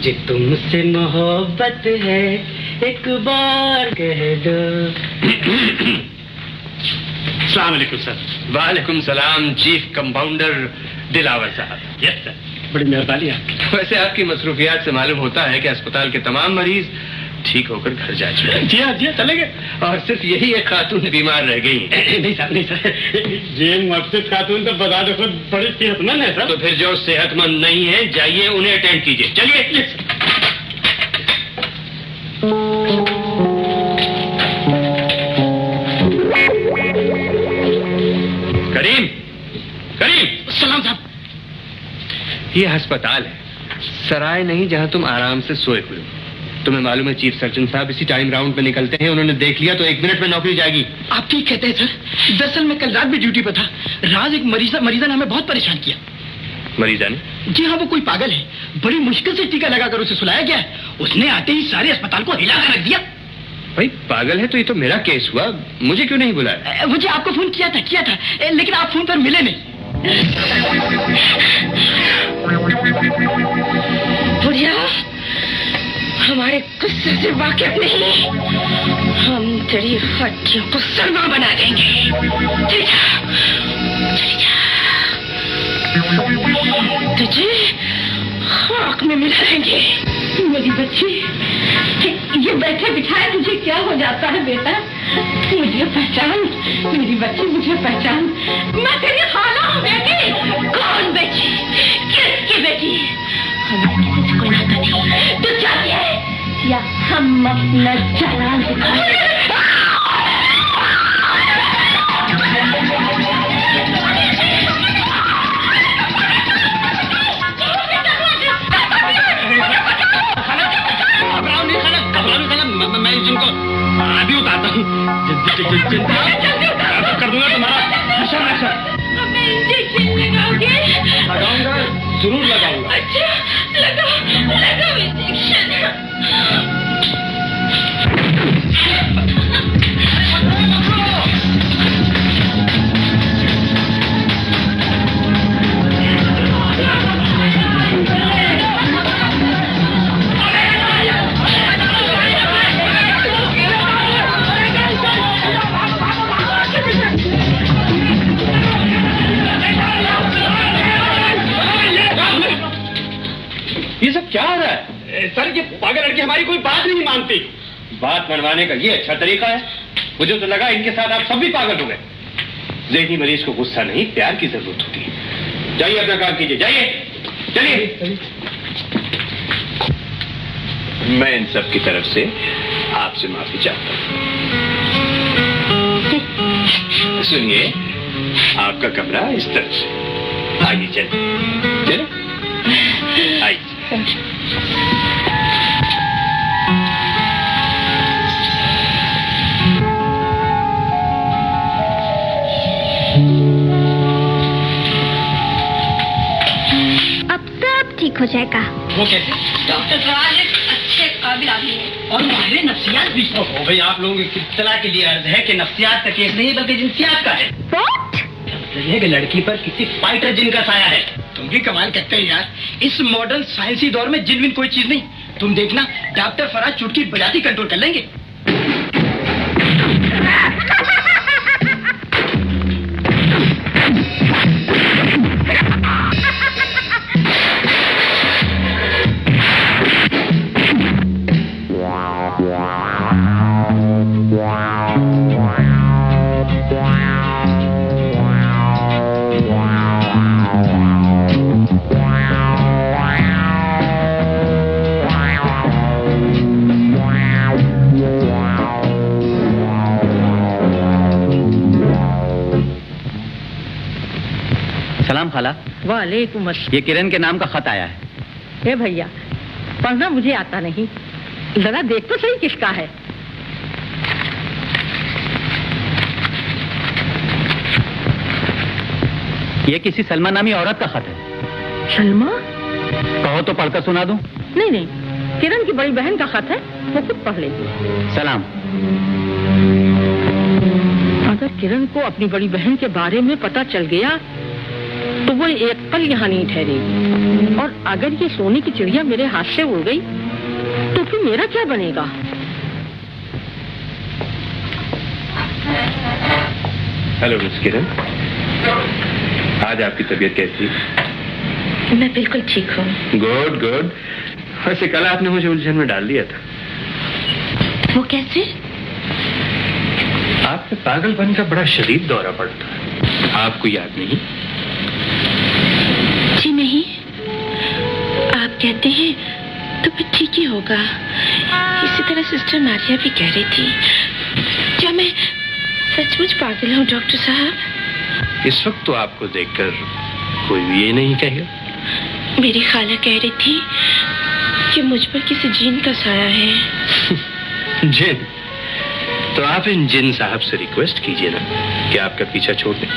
मुझे तुमसे मोहब्बत है, एक बार कह दो। अस्सलाम वालेकुम सर। वालेकुम सलाम चीफ कंपाउंडर दिलावर साहब। यस सर, बड़ी मेहरबानी आपकी। वैसे आपकी मसरूफियात से मालूम होता है कि अस्पताल के तमाम मरीज ठीक होकर घर जा चुके हैं। जी हाँ चले गए, और सिर्फ यही एक खातून बीमार रह गई। नहीं सर, ये मकसद खातून तो बता दो खुद बड़ी सेहतमंद है सर। तो फिर जो सेहतमंद नहीं है जाइए उन्हें अटेंड कीजिए। चलिए। करीम, करीम। सलाम साहब। ये अस्पताल है, सराय नहीं जहां तुम आराम से सोए हुए हो। तुम्हें मालूम है चीफ सर्जन साहब इसी टाइम राउंड पे निकलते हैं, उन्होंने देख लिया तो 1 मिनट में नौकरी जाएगी। आप ठीक कहते हैं सर। दरअसल मैं कल रात भी ड्यूटी पे था। राज एक मरीजा ने हमें बहुत परेशान किया। मरीजा ने? जी हाँ, वो कोई पागल है। बड़ी मुश्किल से टीका लगाकर उसे सुलाया गया है। उसने आते ही सारे अस्पताल को हिला कर रख दिया। भाई पागल है तो ये तो मेरा केस हुआ, मुझे क्यों नहीं बुलाया? मुझे आपको फोन किया था, लेकिन आप फोन पर मिले नहीं। बुढ़िया, हमारे गुस्से से वाकिफ नहीं, हम तेरी हड्डियों को सरमा बना देंगे। चली जा, तुझे खाक में मिलाएंगे। मेरी बच्ची, ये बैठे बिठाए तुझे क्या हो जाता है बेटा? मुझे पहचान, मेरी बच्ची मुझे पहचान। मैं तेरी खाला हूँ बेटी। कौन बेटी? किसकी बेटी? हमें किसी को नाता नहीं। तू चाहती है या हम अपना जलाल दिखाएं? मैं जिनको अभी उतारता हूँ, कर दूंगा तुम्हारा नशा। हमें इंजेक्शन लगाओगे? लगाऊंगा, जरूर लगाऊंगा। अच्छा, लगाओ इंजेक्शन। ये सब क्या हो रहा है? सर, ये पागल लड़की हमारी कोई बात नहीं मानती। बात मनवाने का ये अच्छा तरीका है? मुझे तो लगा इनके साथ आप सब भी पागल हो गए। ज़हनी मरीज को गुस्सा नहीं, प्यार की जरूरत होती है। जाइए अपना काम कीजिए, जाइए, चलिए। मैं इन सब की तरफ से आपसे माफी चाहता हूँ। सुनिए, आपका कमरा इस तरफ से। आइए चलिए, आइए। अब सब ठीक हो जाएगा। वो कैसे? डॉक्टर फराज एक अच्छे काबिल आदमी है और माहिर नफ्सियात भी। हो भाई, आप लोगों की इत्तला के लिए अर्ज है कि नफ्सियात का केस नहीं बल्कि जिन्सियात का है। What? ये कि लड़की पर किसी फाइटर जिन का साया है। तुम भी कमाल करते हैं यार। इस मॉडर्न साइंसी दौर में जिन कोई चीज नहीं। तुम देखना, डॉक्टर फराज चुटकी बजाती कंट्रोल कर लेंगे। सलाम खाला। वालेकुम अस्सलाम। ये किरण के नाम का खत आया है। हे भैया, पढ़ना मुझे आता नहीं, जरा देख तो सही किसका है। ये किसी सलमा नामी औरत का खत है। सलमा? कहो तो पढ़कर सुना दूं? नहीं नहीं, किरण की बड़ी बहन का खत है, वो खुद पढ़ लेगी। सलाम। अगर किरण को अपनी बड़ी बहन के बारे में पता चल गया तो वो एक पल यहाँ नहीं ठहरेगी। और अगर ये सोने की चिड़िया मेरे हाथ से उड़ गई तो फिर मेरा क्या बनेगा? हेलो मिस किरण, आज आपकी तबीयत कैसी है? मैं बिल्कुल ठीक हूँ। Good good. वैसे कल आपने मुझे उलझन में डाल दिया था। वो कैसे? आप पे पागलपन का बड़ा शदीद दौरा पड़ा था, आपको याद नहीं? जी नहीं, आप कहते हैं तो फिर ठीक ही होगा। इसी तरह सिस्टर मारिया भी कह रही थी। क्या मैं सचमुच पागल हूँ डॉक्टर साहब? इस वक्त तो आपको देखकर कोई भी ये नहीं कहेगा। मेरी खाला कह रही थी कि मुझ पर किसी जीन का साया है। जिन? तो आप इन जिन साहब से रिक्वेस्ट कीजिए ना कि आपका पीछा छोड़ दें।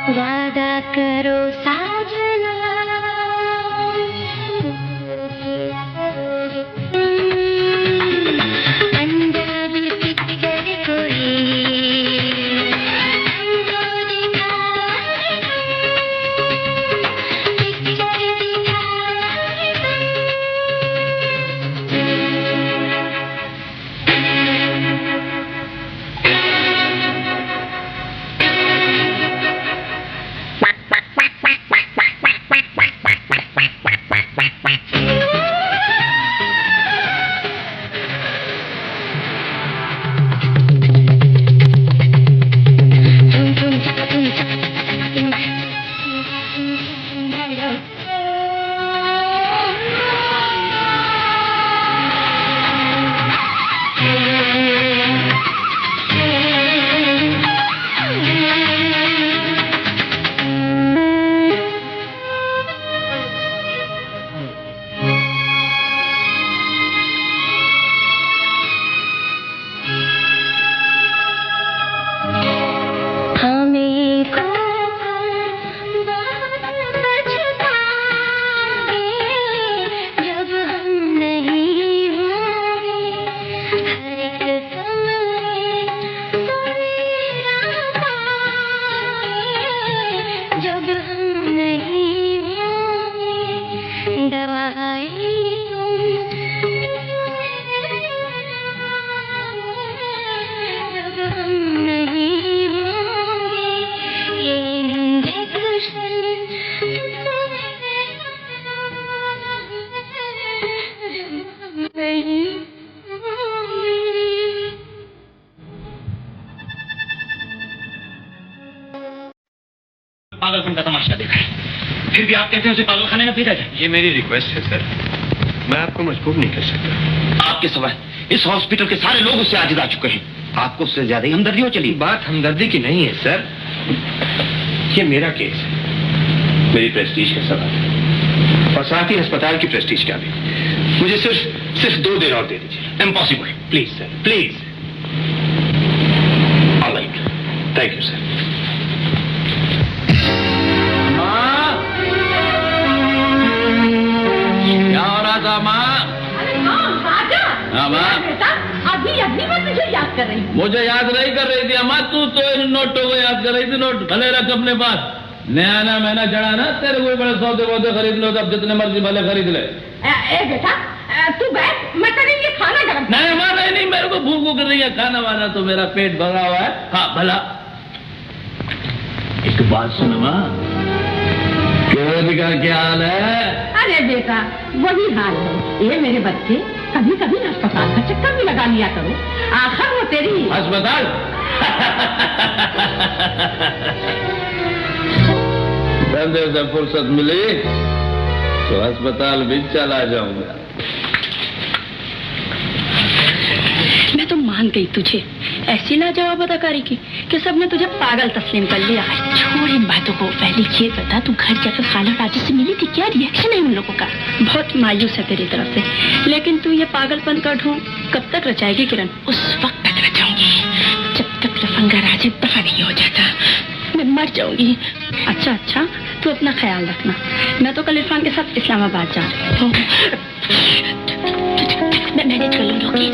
वादा करो साजना, अंदाज फिक्र कोई हमको दिखाए, पिक्चर दिखाए हमें को बहुत पछताएंगे जब हम नहीं होंगे, हर एक समय सवेरा पाएंगे जब हम नहीं होंगे, दवाई जब हम नहीं होंगे, ये इंजेक्शन नहीं होंगे। पागलपन का तमाशा देखा है, फिर भी आप कहते हैं उसे पागलखाने में भेजा जाए। ये मेरी रिक्वेस्ट है सर, मैं आपको मजबूर नहीं कर सकता। आपके सिवा इस हॉस्पिटल के सारे लोग उससे आजिज आ चुके हैं, आपको उससे ज्यादा ही हमदर्दी हो चली। बात हमदर्दी की नहीं है सर, ये मेरा केस है, मेरी प्रेस्टीज का सवाल है, और साथ ही अस्पताल की प्रेस्टीज का भी। मुझे सिर्फ 2 दिन और दे दीजिए। Impossible. Please sir, please. Alright, thank you sir. क्या हो रहा था माँ? अरे माँ, राजा। हाँ, माँ। बेटा, अभी मैं तुझे याद कर रही हूँ। मुझे याद नहीं कर रही थी अम्मा, तू तो इन नोटों को याद कर रही थी। नोट भले रख अपने पास, नया ना महीना चढ़ा ना, तेरे कोई बड़े सौदे वौदे खरीद लो, तब जितने मर्जी भले खरीद ले। बेटा, तू बैठ, मैं तेरे लिए खाना गरम। नहीं माँ, नहीं, मेरे को भूख वूख नहीं है, खाना वाना तो मेरा पेट भरा हुआ है। हाँ भला एक बात सुनो माँ, का क्या हाल है? अरे बेटा, वही हाल है। ये मेरे बच्चे कभी कभी अस्पताल का चक्कर भी लगा लिया करो, आखिर वो तेरी अस्पताल धंधे से फुर्सत मिली तो अस्पताल भी चला जाऊंगा। मैं तो मान गई तुझे, ऐसी लाजवाब अदाकारी की कि सबने तुझे पागल तस्लीम कर लिया। छोड़ इन बातों को, पहले ये बता तू घर जाकर खाला राजा से मिली थी, क्या रिएक्शन है उन लोगों का? बहुत मायूस है तेरी तरफ से, लेकिन तू ये पागलपन का ढोंग कब तक रचाएगी किरण? उस वक्त तक रचाऊंगी जब तक लफंगा राजा दफा नहीं हो जाता, मैं मर जाऊंगी। अच्छा, तू अपना ख्याल रखना। मैं तो कल इरफान के साथ इस्लामाबाद जा रही हूँ। मैं मैनेज कर लूंगी।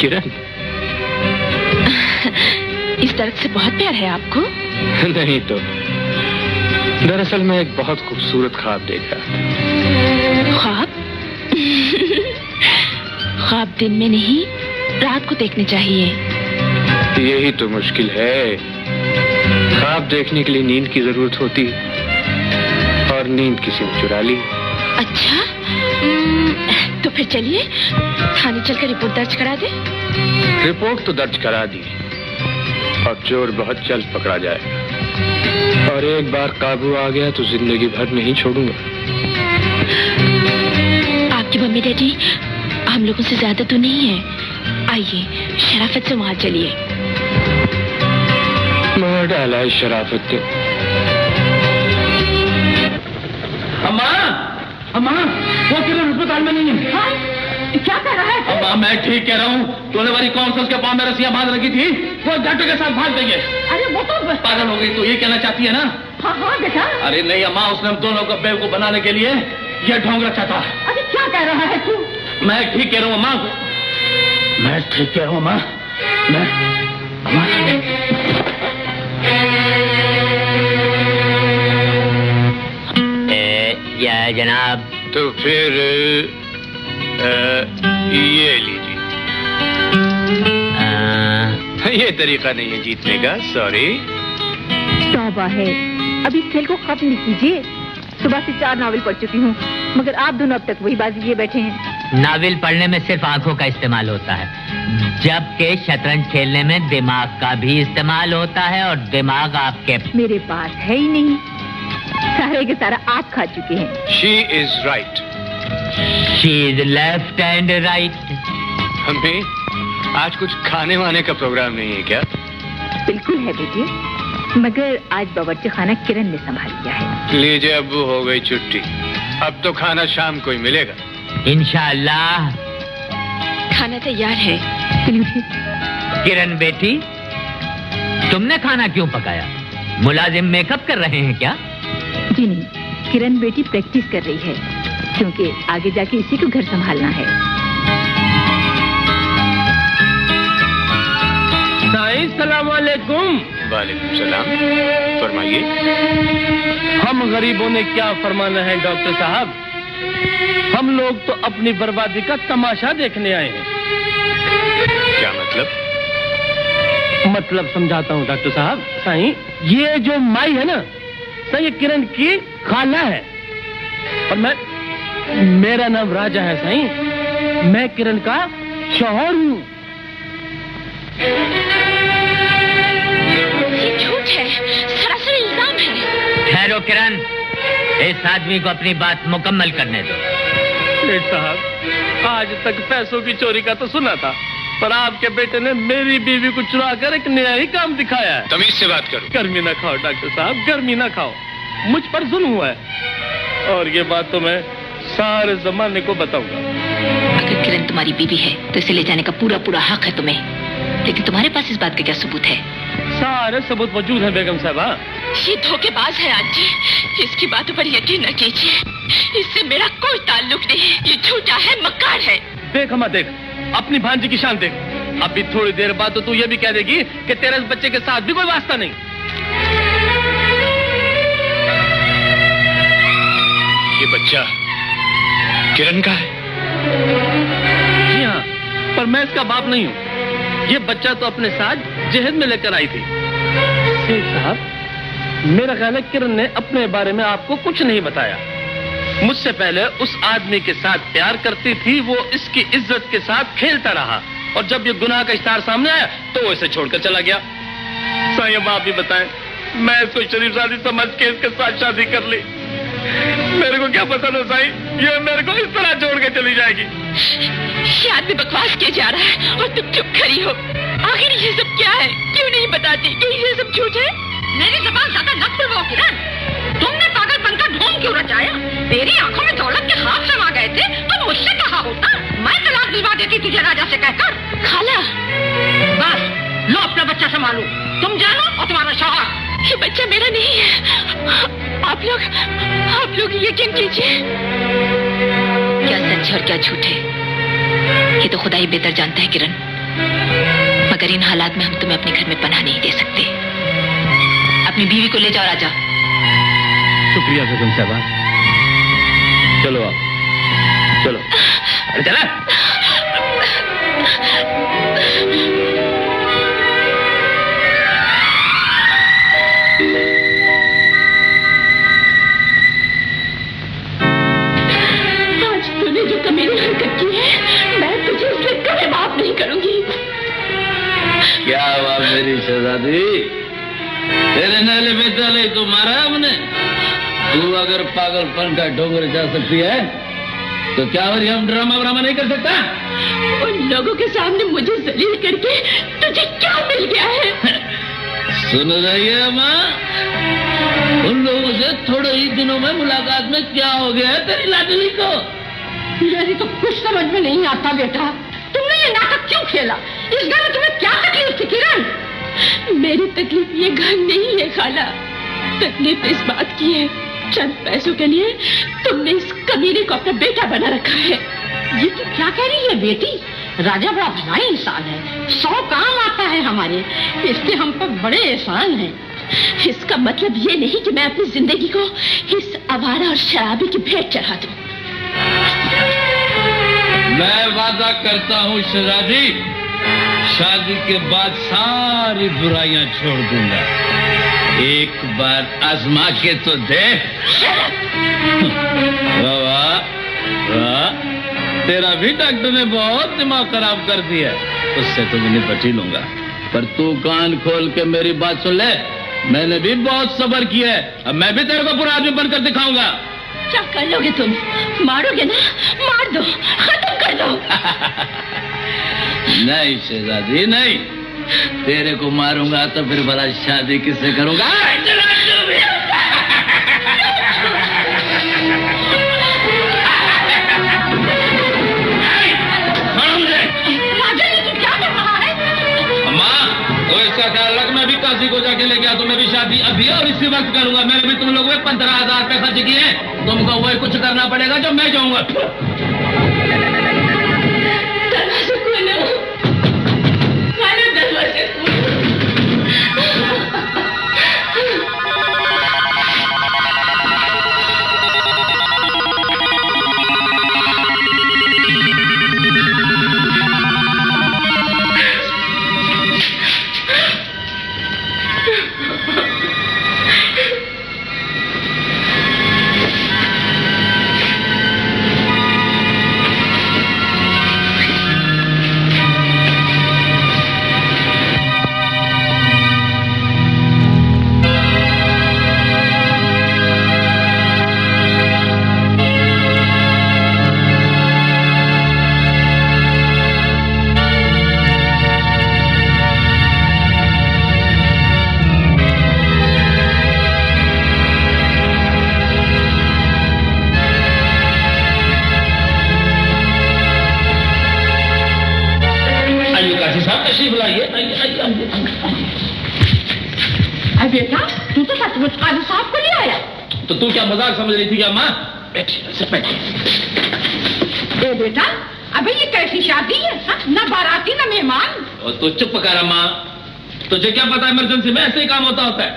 किरण, इस दर्द से बहुत प्यार है आपको? नहीं तो दरअसल मैं एक बहुत खूबसूरत ख्वाब देखा। ख्वाब? ख्वाब दिन में नहीं, रात को देखने चाहिए। यही तो मुश्किल है, ख्वाब देखने के लिए नींद की जरूरत होती और नींद किसी ने चुरा ली। अच्छा, तो फिर चलिए थाने चलकर रिपोर्ट दर्ज करा दे। रिपोर्ट तो दर्ज करा दी और चोर बहुत जल्द पकड़ा जाएगा, और एक बार काबू आ गया तो जिंदगी भर नहीं छोड़ूंगा। आपकी मम्मी डैडी हम लोगों से ज्यादा तो नहीं है, आइए शराफत से वहां चलिए। मार डाला है शराफत ने। अम्मा, अम्मा, वो किरण अस्पताल में नहीं है। हाँ? क्या कर रहा है? अम्मा, मैं ठीक कह रहा हूँ। तूने वाली कौन सा उसके पाँव में रस्सियाँ बांध रखी थी, वो डॉक्टर के साथ भाग गई है। अरे वो तो पागल हो गई, तो ये कहना चाहती है ना? हाँ हाँ बेटा। अरे नहीं अम्मा, उसने हम दोनों को बेवकूफ बनाने के लिए ये ढोंग रखा था। अरे क्या कह रहा है तू? मैं ठीक कह रहा हूँ अम्मा, मैं ठीक कह रहा हूँ अम्मा, मैं या जनाब। तो फिर ये लीजिए। ये तरीका नहीं है जीतने का, सॉरी। तौबा है, अभी खेल को खत्म नहीं कीजिए। सुबह से 4 नावल पढ़ चुकी हूँ, मगर आप दोनों अब तक वही बाजी लिए बैठे हैं। नावल पढ़ने में सिर्फ आंखों का इस्तेमाल होता है, जबकि शतरंज खेलने में दिमाग का भी इस्तेमाल होता है, और दिमाग आपके मेरे पास है ही नहीं, सारे के सारा आप खा चुके हैं। She is right. She is left and right. हमें आज कुछ खाने वाने का प्रोग्राम नहीं है क्या? बिल्कुल है बेटे, मगर आज बावर्ची खाना किरण ने संभाल लिया है। लीजिए अब्बू, हो गई छुट्टी, अब तो खाना शाम को ही मिलेगा। इंशाअल्लाह। खाना तैयार है। किरण बेटी, तुमने खाना क्यों पकाया? मुलाजिम मेकअप कर रहे हैं क्या? जी नहीं, किरण बेटी प्रैक्टिस कर रही है, क्योंकि आगे जाके इसी को घर संभालना है। सलाम वालेकुम। वालेकुम सलाम, फरमाइए। हम गरीबों ने क्या फरमाना है डॉक्टर साहब, हम लोग तो अपनी बर्बादी का तमाशा देखने आए हैं। क्या मतलब? मतलब समझाता हूँ डॉक्टर साहब। साईं, ये जो माई है ना, साईं, ये किरण की खाला है, और मेरा नाम राजा है साईं, मैं किरण का शौहर हूँ। ये झूठ है, सरासर इल्जाम है। ठहरो किरण, इस आदमी को अपनी बात मुकम्मल करने दो। सेठ साहब, आज तक पैसों की चोरी का तो सुना था, पर आपके बेटे ने मेरी बीवी को चुरा कर एक नया ही काम दिखाया है। तमीज से बात करो। गर्मी ना खाओ डॉक्टर साहब, गर्मी ना खाओ, मुझ पर जुल्म हुआ है, और ये बात तो मैं सारे जमाने को बताऊंगा। अगर किरण तुम्हारी बीवी है तो इसे ले जाने का पूरा पूरा हक है तुम्हें, लेकिन तुम्हारे पास इस बात का क्या सबूत है? सारे सबूत मौजूद है बेगम साहबा। ये धोखेबाज है आंटी, इसकी बातों पर यकीन न कीजिए, इससे मेरा कोई ताल्लुक नहीं, ये झूठा है, मक्कार है। देख अम्मा, देख अपनी भांजी की शान देख, अभी थोड़ी देर बाद तो तू ये भी कह देगी कि तेरे इस बच्चे के साथ भी कोई वास्ता नहीं। ये बच्चा किरण का है? जी हाँ, पर मैं इसका बाप नहीं हूँ। ये बच्चा तो अपने साथ जहेज में लेकर आई थी। सेठ साहब, मेरा ख्याल है किरण ने अपने बारे में आपको कुछ नहीं बताया। मुझसे पहले उस आदमी के साथ प्यार करती थी, वो इसकी इज्जत के साथ खेलता रहा, और जब ये गुनाह का इश्तार सामने आया तो वो इसे छोड़कर चला गया। साईं, आप भी बताएं, मैं इसको शरीफ शादी समझ के इसके साथ शादी कर ली। मेरे को क्या पता था साईं, ये मेरे को इस तरह छोड़ के चली जाएगी। ये आदमी बकवास किए जा रहा है और तुम चुप खड़ी हो। आखिर ये सब क्या है, क्यों नहीं बताती कि ये सब झूठ है? मेरी जबान ज्यादा न खुलवाओ किरण, तुमने पागलपन का ढोंग क्यों रचाया? तेरी आंखों में दौलत के ख्वाब समा गए थे तो मुझसे कहा होता, मैं तलाक दिलवा देती तुझे राजा से कहकर। खाला, बस लो अपना बच्चा संभालो, तुम जानो और तुम्हारा शौहर। ये बच्चा मेरा नहीं है, आप लोग यकीन कीजिए। क्या सच है और क्या झूठ है, ये तो खुदा ही बेहतर जानता है किरण। मगर इन हालात में हम तुम्हें अपने घर में पनाह नहीं दे सकते। अपनी बीवी को ले जाओ राजा। शुक्रिया बेगम साहबा। चलो आप, चलो। अरे चला। आज तूने जो कमीनी हरकत की है, मैं तुझे इसलिए कभी माफ नहीं करूंगी। क्या हुआ मेरी शहजादी? तेरे नाले में डाले तो मारा हमने। तू अगर पागलपन का डोंगर जा सकती है तो क्या और हम ड्रामा व्रामा नहीं कर सकता? उन लोगों के सामने मुझे जलील करके तुझे क्या मिल गया है? सुन रही है माँ? उन लोगों से थोड़े ही दिनों में मुलाकात में क्या हो गया है तेरी लाडली को? मेरी तो कुछ समझ में नहीं आता बेटा, तुमने ये नाटक क्यों खेला? इस घर में तुम्हें क्या तकलीफ थी किरण? मेरी तकलीफ ये घर नहीं है खाला। तकलीफ इस बात की है, चंद पैसों के लिए तुमने इस कमीने को अपना बेटा बना रखा है। ये तो क्या कह रही है बेटी? राजा बड़ा भला इंसान है, 100 काम आता है हमारे, इसके हम पर बड़े एहसान हैं। इसका मतलब ये नहीं कि मैं अपनी जिंदगी को इस आवारा और शराबी की भेंट चढ़ा दूं। मैं वादा करता हूँ शहजादी, शादी के बाद सारी बुराइयां छोड़ दूंगा। एक बार आजमा के तो देख। वाह, तेरा भी डॉक्टर ने बहुत दिमाग खराब कर दिया, उससे तो मैं निपट ही लूंगा। पर तू कान खोल के मेरी बात सुन ले, मैंने भी बहुत सब्र किया है, अब मैं भी तेरे को पूरा आदमी बनकर दिखाऊंगा। क्या कर लोगे तुम? मारोगे ना? मार दो, खत्म कर दो। नहीं शहजादी नहीं, तेरे को मारूंगा तो फिर भला शादी किससे करूंगा? मैं भी काशी को जाके ले गया तो मैं भी शादी अभी और इसी वक्त करूंगा। मैंने भी तुम लोगों को 15,000 रुपए खर्च किए हैं, तुमको वही कुछ करना पड़ेगा जो मैं जाऊंगा। दरवाजे खोलो, दरवाजे खोलो। बेटा तू तो सचमुच काजी साहब को ले आया। तो तू क्या मजाक समझ रही थी क्या माँ? बैठी बेटा अबे ये कैसी शादी है? न बाराती न मेहमान। और तू चुप कर माँ, तुझे क्या पता इमरजेंसी में ऐसे ही काम होता है।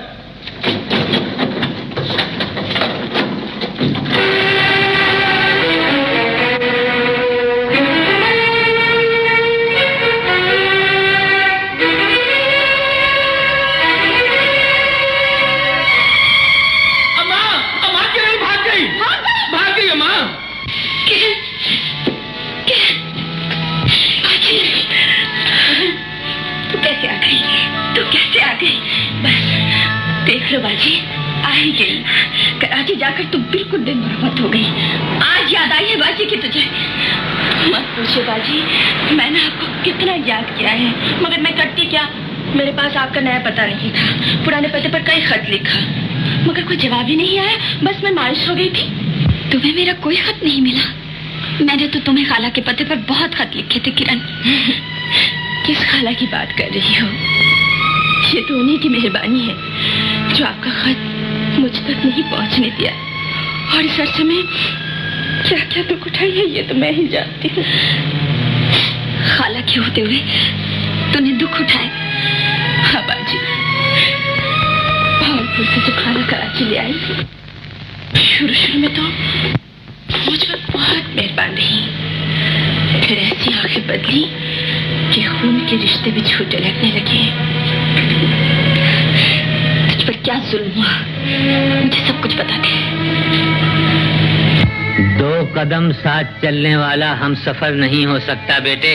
बाजी आ ही गई। कराची जाकर तू बिल्कुल दिन बर्बाद हो गई। आज याद आई है बाजी की तुझे? मत पूछो बाजी, मैंने आपको कितना याद किया है, मगर मैं करती क्या? मेरे पास आपका नया पता नहीं था। पुराने पते पर कई खत लिखा, मगर कोई जवाब ही नहीं आया। बस मैं मायूस हो गई थी। तुम्हें मेरा कोई खत नहीं मिला? मैंने तो तुम्हें खाला के पते पर बहुत खत लिखे थे किरण। किस खाला की बात कर रही हो? ये तो उन्हीं की मेहरबानी है जो आपका खत मुझ तक नहीं पहुंचने दिया। और इस अर्से में क्या क्या दुख उठाई है ये तो मैं ही जानती हूँ। खाला के होते हुए तूने दुख उठाए। हाँ बाजी, भावलपुर से जब खाना कराची ले आई, शुरू में तो मुझ पर बहुत मेहरबान रही, फिर ऐसी आंखें बदली कि खून के रिश्ते भी छोटे लगने लगे। तुझ पर क्या जुल्म हुआ, मुझे सब कुछ बता दे। 2 कदम साथ चलने वाला हम सफर नहीं हो सकता बेटे।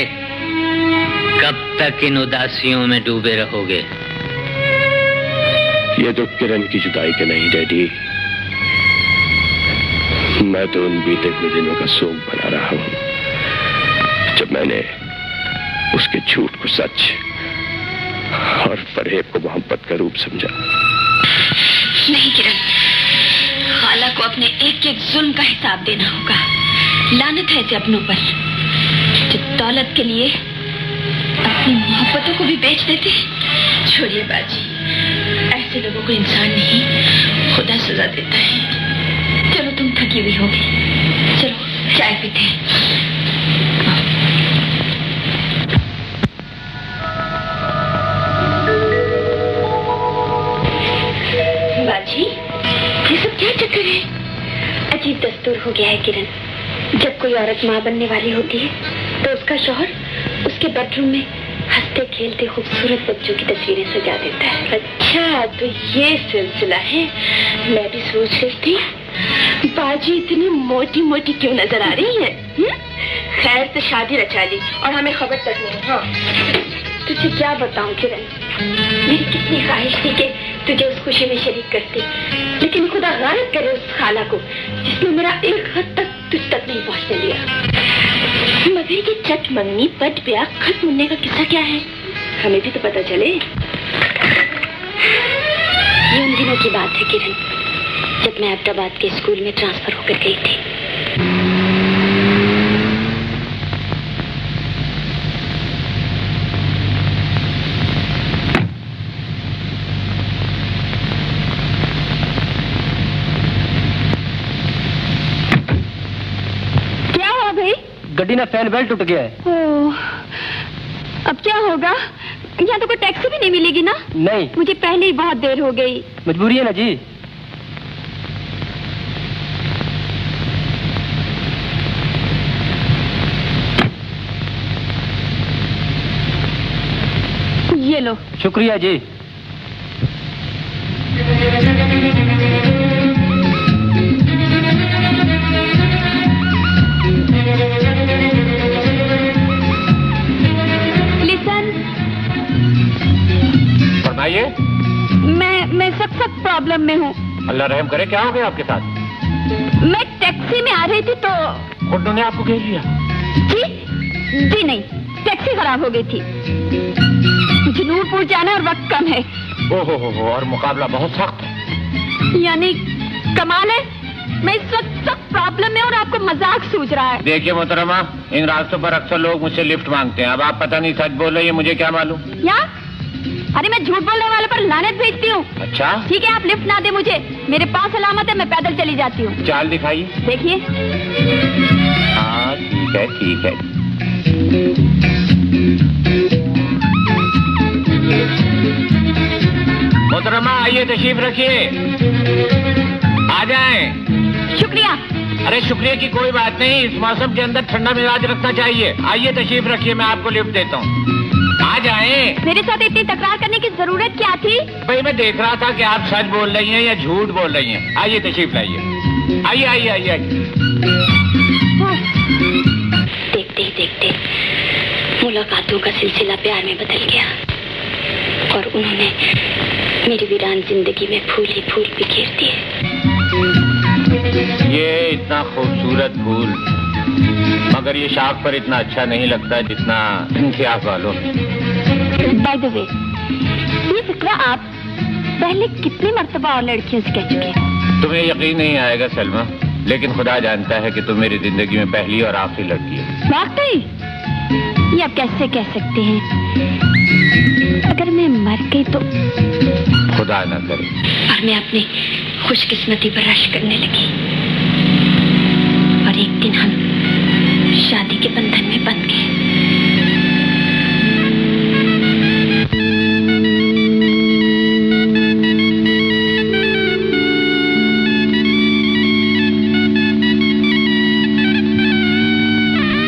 कब तक इन उदासियों में डूबे रहोगे? ये तो किरण की जुदाई के नहीं डैडी, मैं तो उन बीते हुए दिनों का शोक बना रहा हूं, जब मैंने उसके झूठ को सच और फरेब को मोहब्बत का रूप समझा। नहीं किरण, खाला को अपने एक एक जुल्म का हिसाब देना होगा। लानत है ऐसे अपनों पर जो दौलत के लिए अपनी मोहब्बतों को भी बेच देते। छोड़िए बाजी, ऐसे लोगों को इंसान नहीं खुदा सजा देता है। चलो तुम थकी हुई होगी, चलो चाय पीते हैं। बाजी, ये सब क्या चक्कर है? अजीब दस्तूर हो गया है किरण। जब कोई औरत माँ बनने वाली होती है तो उसका शौहर उसके बेडरूम में हंसते खेलते खूबसूरत बच्चों की तस्वीरें सजा देता है। अच्छा, तो ये सिलसिला है। मैं भी सोच रही थी बाजी इतनी मोटी मोटी क्यों नजर आ रही है? खैर तो शादी रचा ली और हमें खबर तक नहीं। हाँ, तुझे क्या बताऊं किरण, मेरी कितनी ख्वाहिश थी कि तुझे उस खुशी में शरीक करती, लेकिन खुदा गालिब करे उस खाला को जिसने मेरा एक हद तक तुझ तक नहीं पहुंचने दिया। मगर ये चट मंगनी पट ब्याह खत्म होने का किस्सा क्या है? हमें भी तो पता चले। ये उन दिनों की बात है किरण, जब मैं अहमदाबाद के स्कूल में ट्रांसफर होकर गई थी। क्या हुआ भाई? गड्डी ना फैन बेल्ट टूट गया है। ओह, अब क्या होगा? यहाँ तो कोई टैक्सी भी नहीं मिलेगी ना? नहीं, मुझे पहले ही बहुत देर हो गई। मजबूरी है ना जी। ये लो। शुक्रिया जी। लिसन, फरमाइए। मैं सख्त प्रॉब्लम में हूँ। अल्लाह रहम करे, क्या हो गया आपके साथ? मैं टैक्सी में आ रही थी तो खुद ने आपको घेर लिया? जी नहीं, टैक्सी खराब हो गई थी। मुझे नूरपुर जाना और वक्त कम है। ओहो हो, और मुकाबला बहुत सख्त है। यानी कमाल है, मैं इस वक्त सब प्रॉब्लम में और आपको मजाक सूझ रहा है। देखिए मोहतरमा, इन रास्तों पर अक्सर लोग मुझसे लिफ्ट मांगते हैं। अब आप पता नहीं सच बोल रही है, मुझे क्या मालूम। क्या? अरे मैं झूठ बोलने वाले पर लानत भेजती हूँ। अच्छा, ठीक है, आप लिफ्ट ना दे मुझे, मेरे पाँव सलामत है, मैं पैदल चली जाती हूँ। चाल दिखाइए। देखिए। हाँ ठीक है ठीक है। मोहतरमा आइए, तशरीफ रखिए, आ जाएं। शुक्रिया। अरे शुक्रिया की कोई बात नहीं, इस मौसम के अंदर ठंडा मिजाज रखना चाहिए। आइए तशरीफ रखिए, मैं आपको लिफ्ट देता हूँ। आ जाएं। मेरे साथ इतनी तकरार करने की जरूरत क्या थी? भाई मैं देख रहा था कि आप सच बोल रही हैं या झूठ बोल रही हैं। आइए तशरीफ लाइए, आइए आइए आइए आइए। देखते ही देखते मुलाकातों का सिलसिला प्यार में बदल गया और उन्होंने मेरी वीरान जिंदगी में फूल ही फूल बिखेर दिए। ये इतना खूबसूरत फूल, मगर ये शाख पर इतना अच्छा नहीं लगता जितना इनके आँख वालों में। बाय द वे, ये फिक्रा आप पहले कितनी मर्तबा और लड़कियों से कह चुके हैं? तुम्हें यकीन नहीं आएगा सलमा, लेकिन खुदा जानता है कि तुम मेरी जिंदगी में पहली और आखिरी लड़की है। वाकई? ये आप कैसे कह सकते हैं? अगर मैं मर गई तो? खुदा ना करे। और मैं अपनी खुशकिस्मती पर रश करने लगी और एक दिन हम शादी के बंधन